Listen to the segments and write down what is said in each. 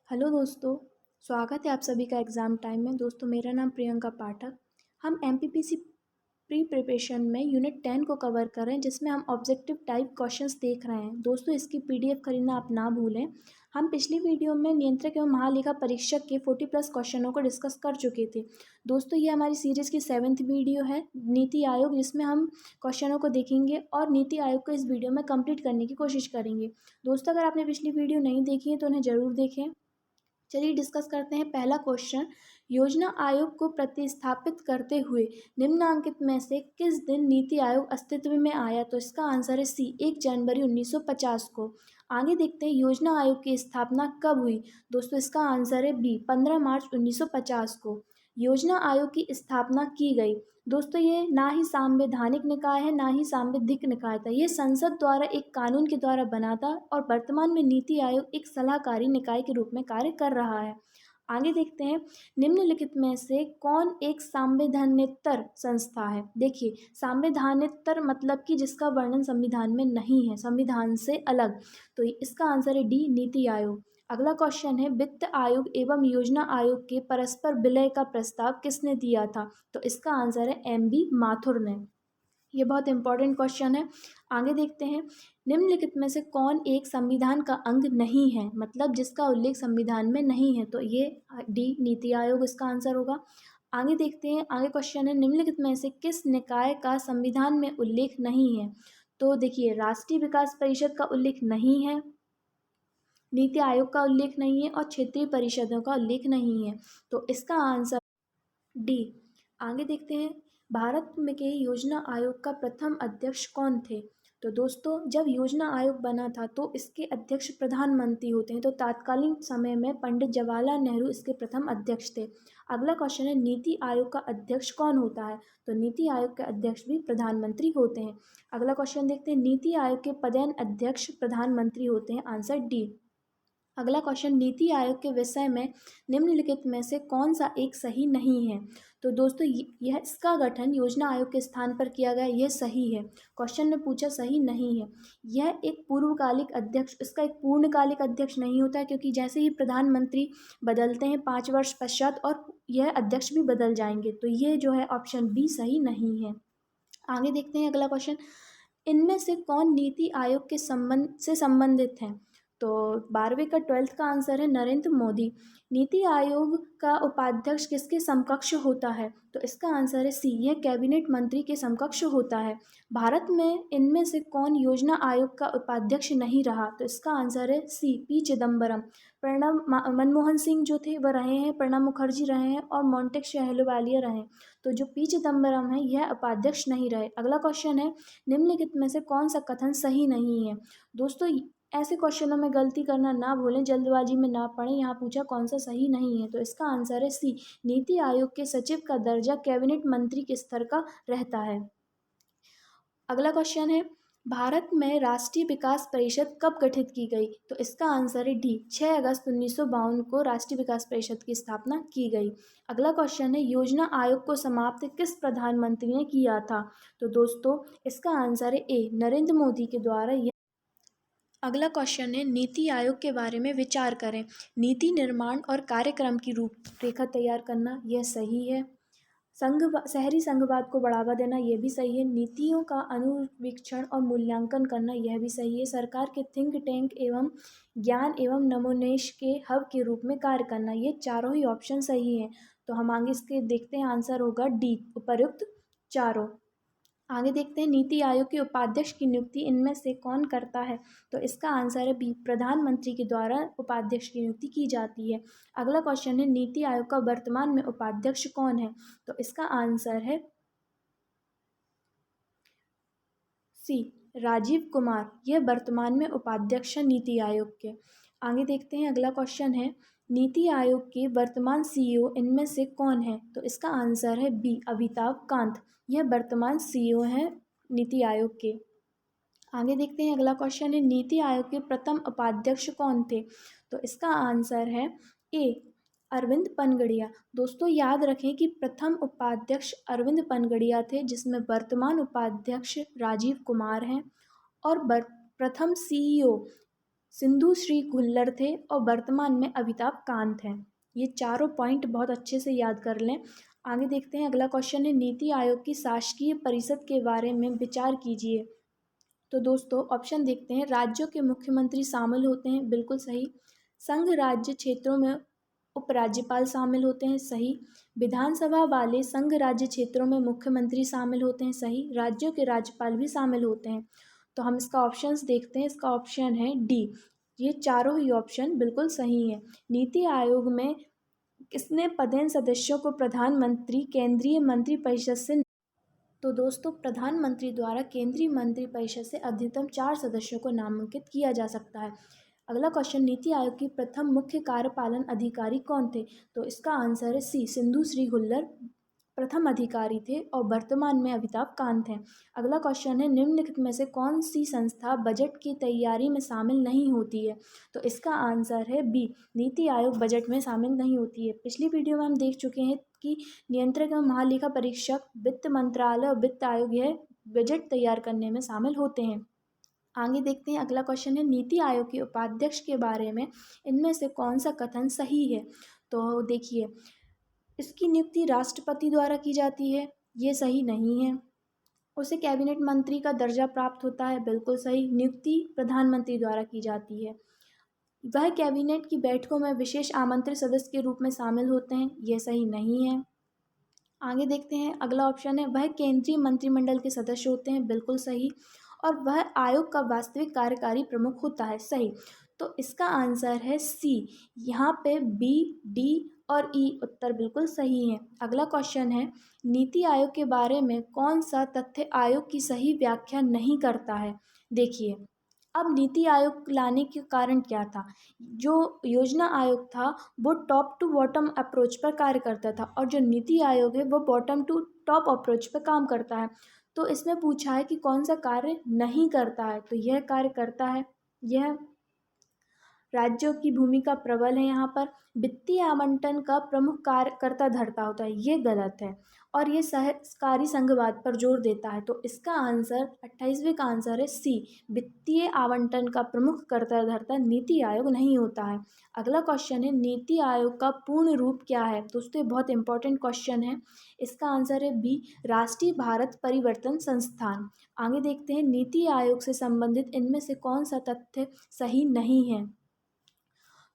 Hello दोस्तों। स्वागत है आप सभी का एग्ज़ाम टाइम में। दोस्तों मेरा नाम प्रियंका पाठक। हम एमपीपीसी प्री प्रिपरेशन में यूनिट 10 को कवर कर रहे हैं, जिसमें हम ऑब्जेक्टिव टाइप क्वेश्चंस देख रहे हैं। दोस्तों इसकी पीडीएफ खरीदना आप ना भूलें। हम पिछली वीडियो में नियंत्रक एवं महालेखा परीक्षक के 40+ क्वेश्चनों को डिस्कस कर चुके थे। दोस्तों ये हमारी सीरीज़ की 7th वीडियो है नीति आयोग, जिसमें हम क्वेश्चनों को देखेंगे और नीति आयोग को इस वीडियो में कंप्लीट करने की कोशिश करेंगे। दोस्तों अगर आपने पिछली वीडियो नहीं देखी है तो उन्हें ज़रूर देखें। चलिए डिस्कस करते हैं। पहला क्वेश्चन, योजना आयोग को प्रतिस्थापित करते हुए निम्नांकित में से किस दिन नीति आयोग अस्तित्व में आया? तो इसका आंसर है सी, 1 जनवरी 1950 को। आगे देखते हैं, योजना आयोग की स्थापना कब हुई? दोस्तों इसका आंसर है बी, 15 मार्च 1950 को योजना आयोग की स्थापना की गई। दोस्तों ये ना ही संवैधानिक निकाय है ना ही सांविधिक निकाय था, ये संसद द्वारा एक कानून के द्वारा बना था और वर्तमान में नीति आयोग एक सलाहकारी निकाय के रूप में कार्य कर रहा है। आगे देखते हैं, निम्नलिखित में से कौन एक संवैधानितर संस्था है? देखिए संवैधानितर मतलब कि जिसका वर्णन संविधान में नहीं है, संविधान से अलग। तो इसका आंसर है डी, नीति आयोग। अगला क्वेश्चन है, वित्त आयोग एवं योजना आयोग के परस्पर विलय का प्रस्ताव किसने दिया था? तो इसका आंसर है एम.बी. माथुर ने। ये बहुत इंपॉर्टेंट क्वेश्चन है। आगे देखते हैं, निम्नलिखित में से कौन एक संविधान का अंग नहीं है, मतलब जिसका उल्लेख संविधान में नहीं है? तो ये डी, नीति आयोग इसका आंसर होगा। आगे देखते हैं, आगे क्वेश्चन है, निम्नलिखित में से किस निकाय का संविधान में उल्लेख नहीं है? तो देखिए राष्ट्रीय विकास परिषद का उल्लेख नहीं है, नीति आयोग का उल्लेख नहीं है और क्षेत्रीय परिषदों का उल्लेख नहीं है। तो इसका आंसर डी। आगे देखते हैं, भारत में के योजना आयोग का प्रथम अध्यक्ष कौन थे? तो दोस्तों जब योजना आयोग बना था तो इसके अध्यक्ष प्रधानमंत्री होते हैं, तो तात्कालीन समय में पंडित जवाहरलाल नेहरू इसके प्रथम अध्यक्ष थे। अगला क्वेश्चन है, नीति आयोग का अध्यक्ष कौन होता है? तो नीति आयोग के अध्यक्ष भी प्रधानमंत्री होते हैं। अगला क्वेश्चन देखते हैं, नीति आयोग के पदेन अध्यक्ष प्रधानमंत्री होते हैं। Answer D. अगला क्वेश्चन, नीति आयोग के विषय में निम्नलिखित में से कौन सा एक सही नहीं है? तो दोस्तों यह इसका गठन योजना आयोग के स्थान पर किया गया, यह सही है। क्वेश्चन ने पूछा सही नहीं है। यह एक पूर्वकालिक अध्यक्ष, इसका एक पूर्णकालिक अध्यक्ष नहीं होता है, क्योंकि जैसे ही प्रधानमंत्री बदलते हैं 5 वर्ष पश्चात और यह अध्यक्ष भी बदल जाएंगे, तो ये जो है ऑप्शन बी सही नहीं है। आगे देखते हैं अगला क्वेश्चन, इनमें से कौन नीति आयोग के संबंध से संबंधित हैं? तो 12वीं का 12th का आंसर है नरेंद्र मोदी। नीति आयोग का उपाध्यक्ष किसके समकक्ष होता है? तो इसका आंसर है सी, यह कैबिनेट मंत्री के समकक्ष होता है। भारत में इनमें से कौन योजना आयोग का उपाध्यक्ष नहीं रहा? तो इसका आंसर है सी, पी चिदम्बरम। मनमोहन सिंह जो थे वह रहे हैं, प्रणब मुखर्जी रहे हैं और मोंटेक अहलुवालिया रहे हैं। तो जो पी चिदम्बरम है यह उपाध्यक्ष नहीं रहे। अगला क्वेश्चन है, निम्नलिखित में से कौन सा कथन सही नहीं है? दोस्तों ऐसे क्वेश्चनों में गलती करना ना भूलें, जल्दबाजी में ना पढ़ें। यहाँ पूछा कौन सा सही नहीं है, तो इसका आंसर है सी, नीति आयोग के सचिव का दर्जा कैबिनेट मंत्री के स्तर का रहता है। अगला क्वेश्चन है, भारत में राष्ट्रीय विकास परिषद कब गठित की गई? तो इसका आंसर है डी, 6 अगस्त 1952 को राष्ट्रीय विकास परिषद की स्थापना की गई। अगला क्वेश्चन है, योजना आयोग को समाप्त किस प्रधानमंत्री ने किया था? तो दोस्तों इसका आंसर है ए, नरेंद्र मोदी के द्वारा। अगला क्वेश्चन है, नीति आयोग के बारे में विचार करें। नीति निर्माण और कार्यक्रम की रूपरेखा तैयार करना, यह सही है। शहरी संघवाद को बढ़ावा देना, यह भी सही है। नीतियों का अनुवीक्षण और मूल्यांकन करना, यह भी सही है। सरकार के थिंक टैंक एवं ज्ञान एवं नमोनेश के हब के रूप में कार्य करना, ये चारों ही ऑप्शन सही हैं। तो हम आगे इसके देखते हैं, आंसर होगा डी, उपर्युक्त चारों। आगे देखते हैं, नीति आयोग के उपाध्यक्ष की नियुक्ति इनमें से कौन करता है? तो इसका आंसर है बी, प्रधानमंत्री के द्वारा उपाध्यक्ष की नियुक्ति की जाती है। अगला क्वेश्चन है, नीति आयोग का वर्तमान में उपाध्यक्ष कौन है? तो इसका आंसर है सी, राजीव कुमार। यह वर्तमान में उपाध्यक्ष है नीति आयोग के। आगे देखते हैं, अगला क्वेश्चन है, नीति आयोग के वर्तमान सीईओ इनमें से कौन है? तो इसका आंसर है बी, अमिताभ कांत। यह वर्तमान सीईओ हैं नीति आयोग के। आगे देखते हैं, अगला क्वेश्चन है, नीति आयोग के प्रथम उपाध्यक्ष कौन थे? तो इसका आंसर है ए, अरविंद पनगड़िया। दोस्तों याद रखें कि प्रथम उपाध्यक्ष अरविंद पनगड़िया थे, जिसमें वर्तमान उपाध्यक्ष राजीव कुमार हैं, और प्रथम सीईओ सिंधु श्री गुल्लर थे और वर्तमान में अमिताभ कांत हैं। ये चारों पॉइंट बहुत अच्छे से याद कर लें। आगे देखते हैं, अगला क्वेश्चन है नीति आयोग की शासकीय परिषद के बारे में विचार कीजिए। तो दोस्तों ऑप्शन देखते हैं, राज्यों के मुख्यमंत्री शामिल होते हैं, बिल्कुल सही। संघ राज्य क्षेत्रों में उपराज्यपाल शामिल होते हैं, सही। विधानसभा वाले संघ राज्य क्षेत्रों में मुख्यमंत्री शामिल होते हैं, सही। राज्यों के राज्यपाल भी शामिल होते हैं। तो हम इसका ऑप्शंस देखते हैं, इसका ऑप्शन है डी। ये चारों ही ऑप्शन बिल्कुल सही हैं। नीति आयोग में किसने पदेन सदस्यों को प्रधानमंत्री केंद्रीय मंत्रिपरिषद से, तो दोस्तों प्रधानमंत्री द्वारा केंद्रीय मंत्रिपरिषद से अधिकतम 4 सदस्यों को नामांकित किया जा सकता है। अगला क्वेश्चन, नीति आयोग की प्रथम मुख्य कार्यपालन अधिकारी कौन थे? तो इसका आंसर है सी, सिंधु श्री गुल्लर प्रथम अधिकारी थे और वर्तमान में अमिताभ कांत हैं। अगला क्वेश्चन है, निम्नलिखित में से कौन सी संस्था बजट की तैयारी में शामिल नहीं होती है? तो इसका आंसर है बी, नीति आयोग बजट में शामिल नहीं होती है। पिछली वीडियो में हम देख चुके हैं कि नियंत्रक एवं महालेखा परीक्षक, वित्त मंत्रालय और वित्त आयोग यह बजट तैयार करने में शामिल होते हैं। आगे देखते हैं, अगला क्वेश्चन है, नीति आयोग के उपाध्यक्ष के बारे में इनमें से कौन सा कथन सही है? तो देखिए, इसकी नियुक्ति राष्ट्रपति द्वारा की जाती है, ये सही नहीं है। उसे कैबिनेट मंत्री का दर्जा प्राप्त होता है, बिल्कुल सही। नियुक्ति प्रधानमंत्री द्वारा की जाती है। वह कैबिनेट की बैठकों में विशेष आमंत्रित सदस्य के रूप में शामिल होते हैं, ये सही नहीं है। आगे देखते हैं, अगला ऑप्शन है, वह केंद्रीय मंत्रिमंडल के सदस्य होते हैं, बिल्कुल सही। और वह आयोग का वास्तविक कार्यकारी प्रमुख होता है, सही। तो इसका आंसर है सी। यहाँ पे बी, डी और ई उत्तर बिल्कुल सही है। अगला क्वेश्चन है, नीति आयोग के बारे में कौन सा तथ्य आयोग की सही व्याख्या नहीं करता है? देखिए, अब नीति आयोग लाने के कारण क्या था? जो योजना आयोग था वो टॉप टू बॉटम अप्रोच पर कार्य करता था और जो नीति आयोग है वो बॉटम टू टॉप अप्रोच पर काम करता है। तो इसमें पूछा है कि कौन सा कार्य नहीं करता है, तो यह कार्य करता है। यह राज्यों की भूमिका प्रबल है, यहाँ पर वित्तीय आवंटन का प्रमुख कार्यकर्ता धरता होता है, ये गलत है। और ये सहकारी संघवाद पर जोर देता है। तो इसका आंसर 28वें का आंसर है सी, वित्तीय आवंटन का प्रमुख कर्ता धरता नीति आयोग नहीं होता है। अगला क्वेश्चन है, नीति आयोग का पूर्ण रूप क्या है? दोस्तों ये बहुत इंपॉर्टेंट क्वेश्चन है। इसका आंसर है बी, राष्ट्रीय भारत परिवर्तन संस्थान। आगे देखते हैं, नीति आयोग से संबंधित इनमें से कौन सा तथ्य सही नहीं है?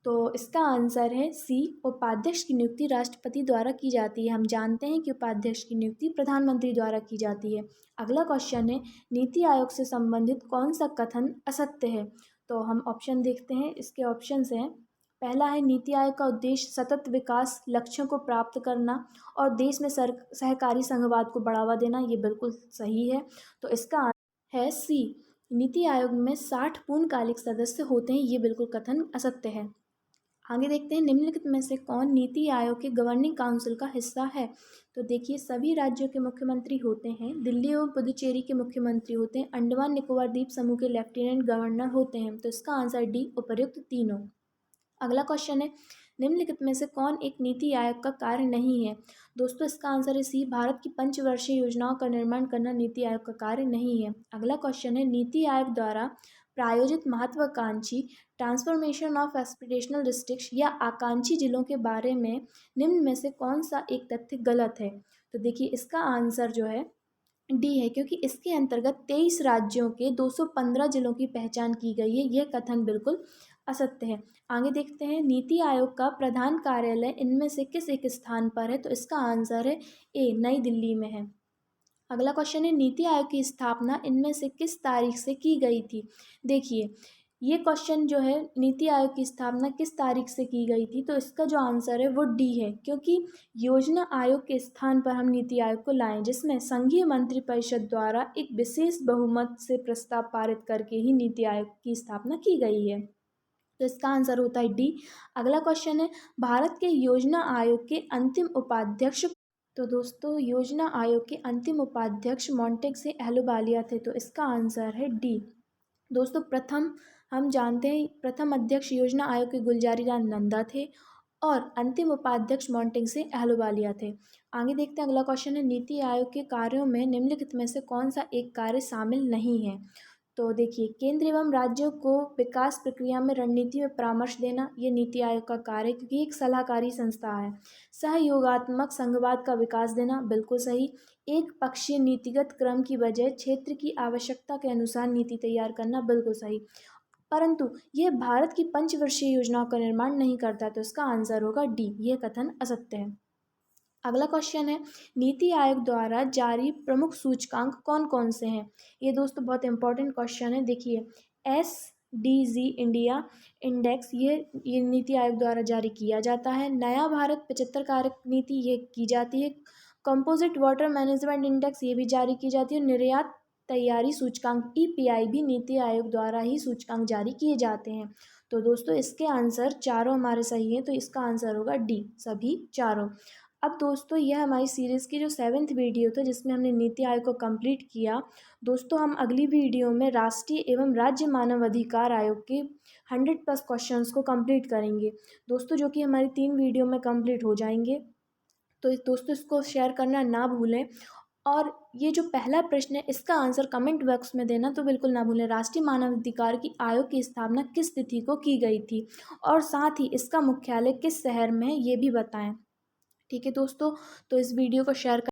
तो इसका आंसर है सी, उपाध्यक्ष की नियुक्ति राष्ट्रपति द्वारा की जाती है। हम जानते हैं कि उपाध्यक्ष की नियुक्ति प्रधानमंत्री द्वारा की जाती है। अगला क्वेश्चन है, नीति आयोग से संबंधित कौन सा कथन असत्य है? तो हम ऑप्शन देखते हैं, इसके ऑप्शंस हैं, पहला है, नीति आयोग का उद्देश्य सतत विकास लक्ष्यों को प्राप्त करना और देश में सहकारी संघवाद को बढ़ावा देना, ये बिल्कुल सही है। तो इसका आंसर है सी, नीति आयोग में 60 पूर्णकालिक सदस्य होते हैं, ये बिल्कुल कथन असत्य है। आगे देखते हैं, निम्नलिखित में से कौन नीति आयोग के गवर्निंग काउंसिल का हिस्सा है? तो देखिए, सभी राज्यों के मुख्यमंत्री होते हैं, दिल्ली एवं पुदुचेरी के मुख्यमंत्री होते हैं, अंडमान निकोबार द्वीप समूह के लेफ्टिनेंट गवर्नर होते हैं। तो इसका आंसर डी, उपर्युक्त तीनों। अगला क्वेश्चन है, निम्नलिखित में से कौन एक नीति आयोग का कार्य नहीं है? दोस्तों इसका आंसर है सी, भारत की पंचवर्षीय योजनाओं का निर्माण करना नीति आयोग का कार्य नहीं है। अगला क्वेश्चन है, नीति आयोग द्वारा प्रायोजित महत्वाकांक्षी ट्रांसफॉर्मेशन ऑफ एस्पिरेशनल डिस्ट्रिक्ट या आकांक्षी जिलों के बारे में निम्न में से कौन सा एक तथ्य गलत है? तो देखिए, इसका आंसर जो है डी है, क्योंकि इसके अंतर्गत 23 राज्यों के 215 जिलों की पहचान की गई है। यह कथन बिल्कुल असत्य है। आगे देखते हैं, नीति आयोग का प्रधान कार्यालय इनमें से किस एक स्थान पर है? तो इसका आंसर है ए, नई दिल्ली में है। अगला क्वेश्चन है, नीति आयोग की स्थापना इनमें से किस तारीख से की गई थी? देखिए, ये क्वेश्चन जो है, नीति आयोग की स्थापना किस तारीख से की गई थी? तो इसका जो आंसर है वो डी है, क्योंकि योजना आयोग के स्थान पर हम नीति आयोग को लाएं, जिसमें संघीय मंत्रिपरिषद द्वारा एक विशेष बहुमत से प्रस्ताव पारित करके ही नीति आयोग की स्थापना की गई है। तो इसका आंसर होता है डी। अगला क्वेश्चन है, भारत के योजना आयोग के अंतिम उपाध्यक्ष, तो दोस्तों योजना आयोग के अंतिम उपाध्यक्ष मोंटेक से अहलुवालिया थे। तो इसका आंसर है डी। दोस्तों हम जानते हैं प्रथम अध्यक्ष योजना आयोग के गुलजारी लाल नंदा थे और अंतिम उपाध्यक्ष मोंटेक से अहलुवालिया थे। आगे देखते हैं, अगला क्वेश्चन है, नीति आयोग के कार्यों में निम्नलिखित में से कौन सा एक कार्य शामिल नहीं है? तो देखिए, केंद्र एवं राज्यों को विकास प्रक्रिया में रणनीति में परामर्श देना, ये नीति आयोग का कार्य है, क्योंकि एक सलाहकारी संस्था है। सहयोगात्मक संघवाद का विकास देना, बिल्कुल सही। एक पक्षीय नीतिगत क्रम की बजाय क्षेत्र की आवश्यकता के अनुसार नीति तैयार करना, बिल्कुल सही। परंतु यह भारत की पंचवर्षीय योजनाओं का निर्माण नहीं करता, तो इसका आंसर होगा डी, यह कथन असत्य है। अगला क्वेश्चन है, नीति आयोग द्वारा जारी प्रमुख सूचकांक कौन कौन से हैं? ये दोस्तों बहुत इंपॉर्टेंट क्वेश्चन है। देखिए, SDG इंडिया इंडेक्स, ये नीति आयोग द्वारा जारी किया जाता है। नया भारत 75 कारक नीति, ये की जाती है। कंपोजिट वाटर मैनेजमेंट इंडेक्स, ये भी जारी की जाती है। निर्यात तैयारी सूचकांक EPI भी नीति आयोग द्वारा ही सूचकांक जारी किए जाते हैं। तो दोस्तों इसके आंसर चारों हमारे सही हैं, तो इसका आंसर होगा डी, सभी चारों। अब दोस्तों यह हमारी सीरीज़ की जो 7th वीडियो था, जिसमें हमने नीति आयोग को कंप्लीट किया। दोस्तों हम अगली वीडियो में राष्ट्रीय एवं राज्य मानव अधिकार आयोग के 100+ क्वेश्चंस को कंप्लीट करेंगे दोस्तों, जो कि हमारी 3 वीडियो में कंप्लीट हो जाएंगे। तो दोस्तों इसको शेयर करना ना भूलें। और ये जो पहला प्रश्न है, इसका आंसर कमेंट बॉक्स में देना तो बिल्कुल ना भूलें। राष्ट्रीय मानव अधिकार की आयोग की स्थापना किस तिथि को की गई थी, और साथ ही इसका मुख्यालय किस शहर में है, ये भी बताएं। ठीक है दोस्तों, तो इस वीडियो को शेयर